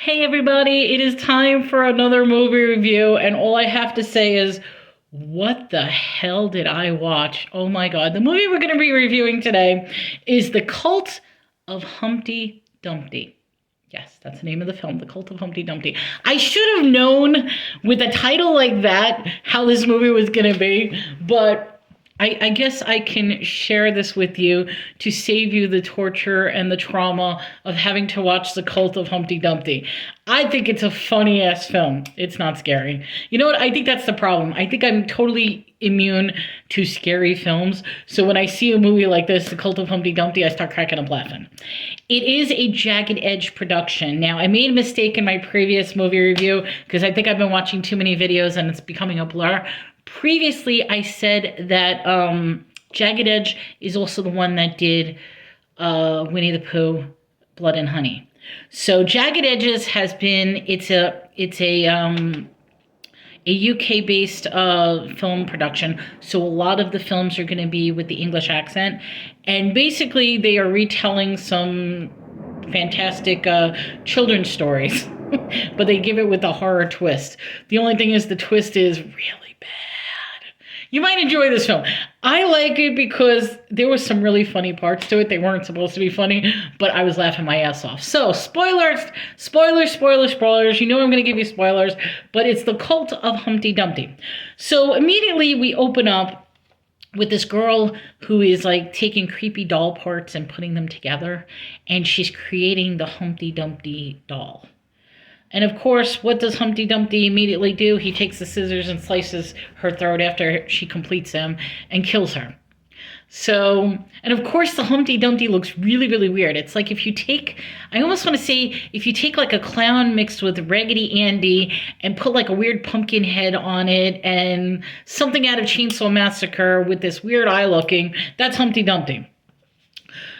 Hey everybody, it is time for another movie review, and all I have to say is, what the hell did I watch? Oh my god. The movie we're going to be reviewing today is The Cult of Humpty Dumpty. Yes, that's the name of the film, The Cult of Humpty Dumpty. I should have known with a title like that how this movie was going to be, but I guess I can share this with you to save you the torture and the trauma of having to watch The Cult of Humpty Dumpty. I think it's a funny ass film. It's not scary. You know what? I think that's the problem. I think I'm totally immune to scary films. So when I see a movie like this, The Cult of Humpty Dumpty, I start cracking up laughing. It is a Jagged Edge production. Now, I made a mistake in my previous movie review because I think I've been watching too many videos and it's becoming a blur. Previously, I said that Jagged Edge is also the one that did Winnie the Pooh, Blood and Honey. So Jagged Edges has been it's a UK based film production. So a lot of the films are going to be with the English accent, and basically they are retelling some fantastic children's stories, but they give it with a horror twist. The only thing is the twist is really bad. You might enjoy this film. I like it because there was some really funny parts to it. They weren't supposed to be funny, but I was laughing my ass off. So, spoilers. You know I'm going to give you spoilers, but it's The Cult of Humpty Dumpty. So, immediately we open up with this girl who is like taking creepy doll parts and putting them together, and she's creating the Humpty Dumpty doll. And of course, what does Humpty Dumpty immediately do? He takes the scissors and slices her throat after she completes them and kills her. So, and of course, the Humpty Dumpty looks really, really weird. It's like if you take, I almost want to say, if you take like a clown mixed with Raggedy Andy and put like a weird pumpkin head on it and something out of Chainsaw Massacre with this weird eye looking, that's Humpty Dumpty.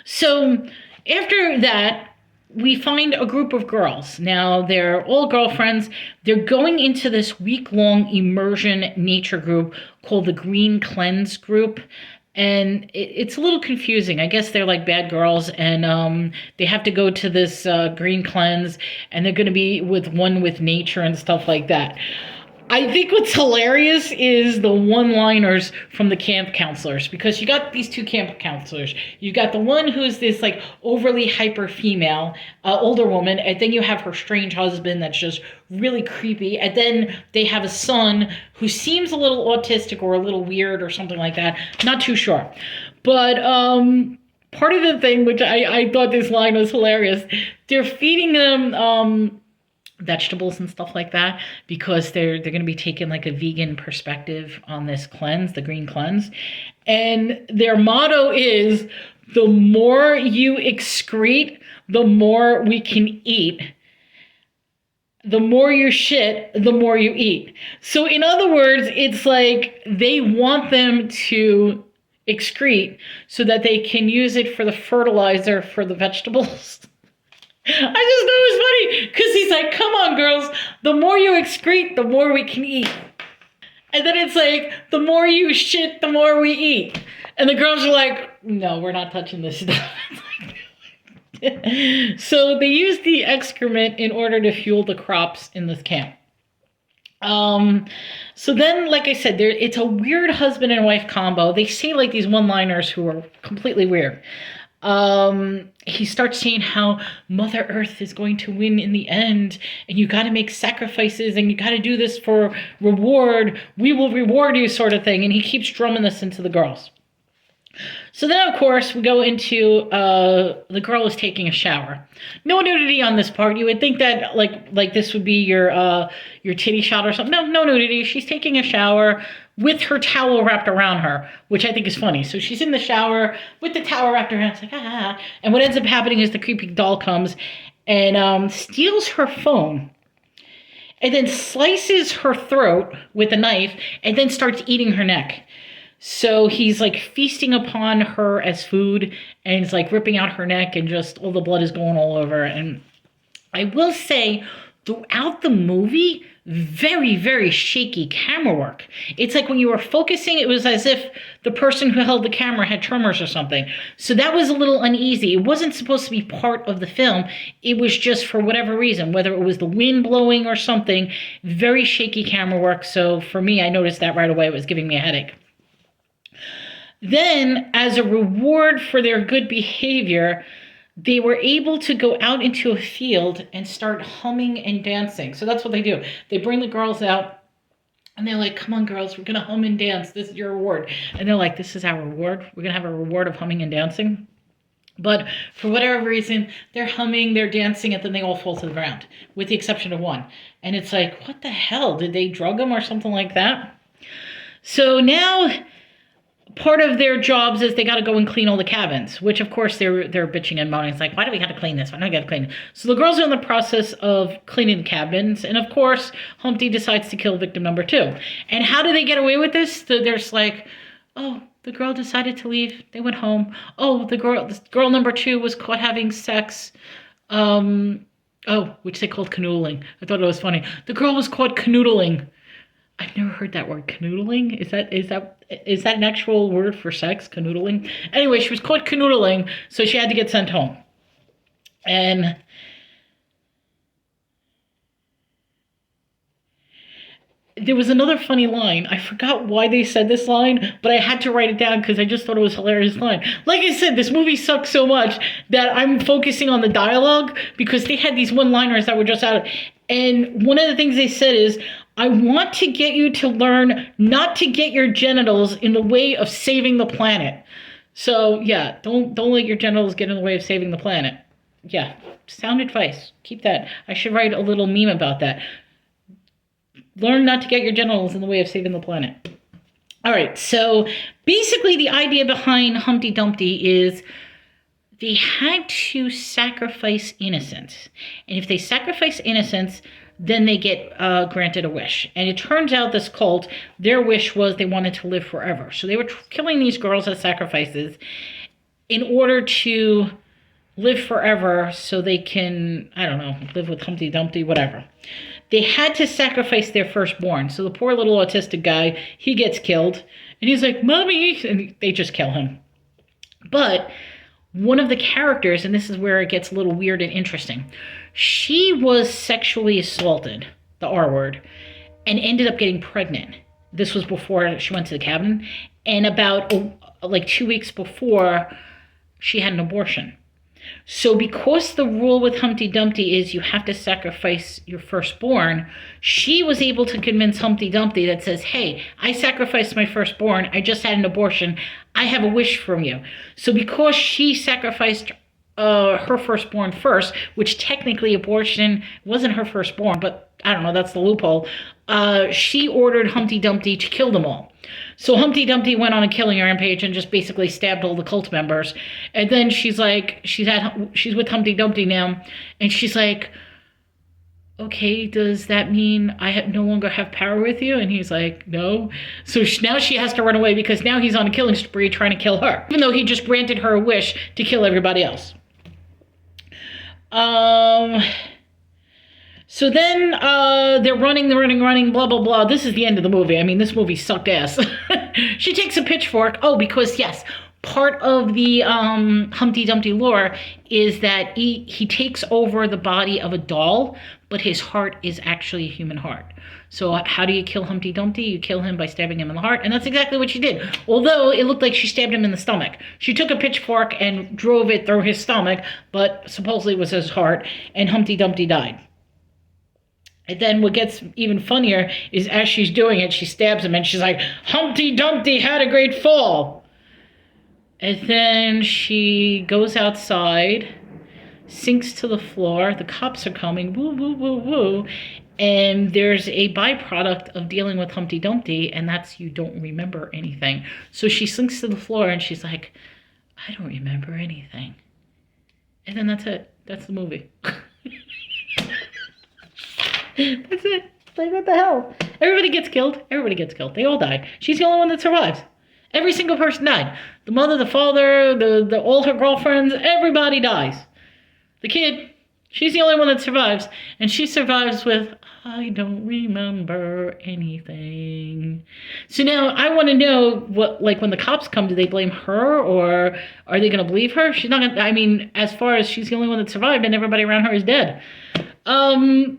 So, after that, we find a group of girls. Now, they're all girlfriends. They're going into this week-long immersion nature group called the Green Cleanse Group. And it's a little confusing. I guess they're like bad girls, and they have to go to this Green Cleanse, and they're going to be with nature and stuff like that. I think what's hilarious is the one-liners from the camp counselors, because you got these two camp counselors. You got the one who's this like overly hyper female, older woman, and then you have her strange husband that's just really creepy, and then they have a son who seems a little autistic or a little weird or something like that. Not too sure. But part of the thing, which I thought this line was hilarious, they're feeding them vegetables and stuff like that because they're going to be taking like a vegan perspective on this cleanse, the Green Cleanse. And their motto is, the more you excrete, the more we can eat. The more you shit, the more you eat. So in other words, it's like they want them to excrete so that they can use it for the fertilizer for the vegetables. I just thought it was funny because he's like, come on, girls, the more you excrete, the more we can eat. And then it's like, the more you shit, the more we eat. And the girls are like, no, we're not touching this stuff. So they use the excrement in order to fuel the crops in this camp. So then, like I said, it's a weird husband and wife combo. They say like these one-liners who are completely weird. He starts saying how Mother Earth is going to win in the end, and you got to make sacrifices, and you got to do this for reward. We will reward you, sort of thing. And he keeps drumming this into the girls. So then, of course, we go into the girl is taking a shower. No nudity on this part. You would think that like this would be your titty shot or something. No nudity. She's taking a shower with her towel wrapped around her, which I think is funny. So she's in the shower with the towel wrapped around. It's like, ah. And what ends up happening is the creepy doll comes and steals her phone and then slices her throat with a knife and then starts eating her neck. So he's like feasting upon her as food and he's like ripping out her neck and just all the blood is going all over. And I will say, throughout the movie, very, very shaky camera work. It's like when you were focusing, it was as if the person who held the camera had tremors or something. So that was a little uneasy. It wasn't supposed to be part of the film. It was just for whatever reason, whether it was the wind blowing or something, very shaky camera work. So for me, I noticed that right away. It was giving me a headache. Then, as a reward for their good behavior, they were able to go out into a field and start humming and dancing. So that's what they do. They bring the girls out and they're like, come on, girls, we're going to hum and dance. This is your reward. And they're like, this is our reward. We're going to have a reward of humming and dancing. But for whatever reason, they're humming, they're dancing, and then they all fall to the ground, with the exception of one. And it's like, what the hell? Did they drug them or something like that? So now part of their jobs is they got to go and clean all the cabins, which of course they're bitching and moaning. It's like, why do we have to clean this? Why do we got to clean it? So the girls are in the process of cleaning the cabins, and of course Humpty decides to kill victim number 2. And how do they get away with this? There's like, oh, the girl decided to leave. They went home. Oh, the girl number 2 was caught having sex. Which they called canoodling. I thought it was funny. The girl was caught canoodling. I've never heard that word, canoodling. Is that an actual word for sex, canoodling? Anyway, she was caught canoodling, so she had to get sent home. And there was another funny line. I forgot why they said this line, but I had to write it down because I just thought it was a hilarious line. Like I said, this movie sucks so much that I'm focusing on the dialogue because they had these one-liners that were just out. And one of the things they said is, I want to get you to learn not to get your genitals in the way of saving the planet. So yeah, don't let your genitals get in the way of saving the planet. Yeah, sound advice. Keep that. I should write a little meme about that. Learn not to get your genitals in the way of saving the planet. All right, so basically the idea behind Humpty Dumpty is they had to sacrifice innocence. And if they sacrifice innocence, then they get granted a wish. And it turns out this cult, their wish was they wanted to live forever. So they were killing these girls as sacrifices in order to live forever so they can, I don't know, live with Humpty Dumpty, whatever. They had to sacrifice their firstborn. So the poor little autistic guy, he gets killed. And he's like, Mommy! And they just kill him. But one of the characters, and this is where it gets a little weird and interesting, she was sexually assaulted, the R word, and ended up getting pregnant. This was before she went to the cabin. And about 2 weeks before, she had an abortion. So because the rule with Humpty Dumpty is you have to sacrifice your firstborn, she was able to convince Humpty Dumpty that says, hey, I sacrificed my firstborn. I just had an abortion. I have a wish from you. So because she sacrificed her firstborn first, which technically abortion wasn't her firstborn, but I don't know, that's the loophole, she ordered Humpty Dumpty to kill them all. So Humpty Dumpty went on a killing rampage and just basically stabbed all the cult members. And then she's like, she's with Humpty Dumpty now, and she's like, okay, does that mean I no longer have power with you? And he's like, no. So now she has to run away because now he's on a killing spree trying to kill her, even though he just granted her a wish to kill everybody else. So then they're running, blah, blah, blah. This is the end of the movie. I mean, this movie sucked ass. She takes a pitchfork. Oh, because, yes, part of the Humpty Dumpty lore is that he takes over the body of a doll, but his heart is actually a human heart. So how do you kill Humpty Dumpty? You kill him by stabbing him in the heart, and that's exactly what she did. Although it looked like she stabbed him in the stomach. She took a pitchfork and drove it through his stomach, but supposedly it was his heart, and Humpty Dumpty died. And then what gets even funnier is as she's doing it, she stabs him, and she's like, Humpty Dumpty had a great fall. And then she goes outside, sinks to the floor. The cops are coming, woo, woo, woo, woo. And there's a byproduct of dealing with Humpty Dumpty, and that's you don't remember anything. So she sinks to the floor, and she's like, I don't remember anything. And then that's it. That's the movie. That's it. Like, what the hell? Everybody gets killed. Everybody gets killed. They all die. She's the only one that survives. Every single person died. The mother, the father, all her girlfriends, everybody dies. The kid, She's the only one that survives. And she survives with, I don't remember anything. So now I want to know what, like, when the cops come, do they blame her or are they going to believe her? She's not going to, I mean, as far as she's the only one that survived and everybody around her is dead. Oh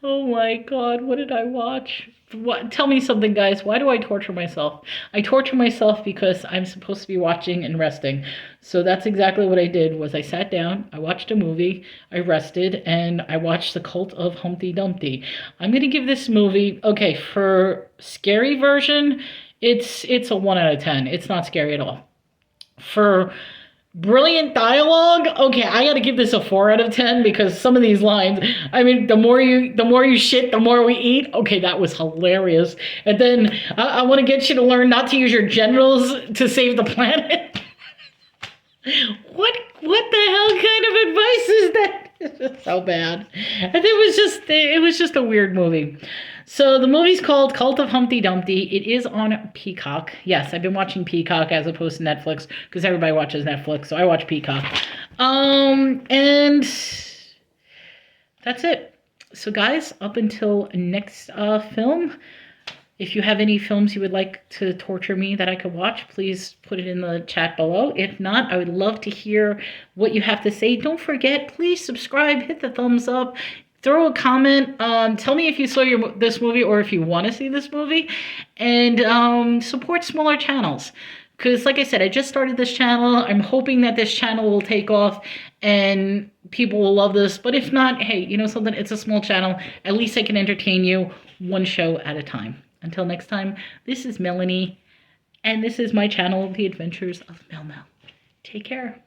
my God, what did I watch? What? Tell me something, guys. Why do I torture myself? I torture myself because I'm supposed to be watching and resting. So that's exactly what I did. Was I sat down, I watched a movie, I rested, and I watched the Cult of Humpty Dumpty. I'm gonna give this movie, okay, for scary version, it's a 1 out of 10. It's not scary at all. For brilliant dialogue. Okay, I gotta give this a 4 out of 10 because some of these lines, I mean, the more you shit, the more we eat. Okay, that was hilarious. And then I want to get you to learn not to use your genitals to save the planet. What the hell kind of advice is that? It's just so bad. And it was just a weird movie. So the movie's called Cult of Humpty Dumpty. It is on Peacock. Yes, I've been watching Peacock as opposed to Netflix because everybody watches Netflix, so I watch Peacock. And that's it. So guys, up until next film, if you have any films you would like to torture me that I could watch, please put it in the chat below. If not, I would love to hear what you have to say. Don't forget, please subscribe, hit the thumbs up. Throw a comment. Tell me if you saw this movie or if you want to see this movie. And support smaller channels. Because like I said, I just started this channel. I'm hoping that this channel will take off and people will love this. But if not, hey, you know something? It's a small channel. At least I can entertain you one show at a time. Until next time, this is Melanie. And this is my channel, The Adventures of Mel Mel. Take care.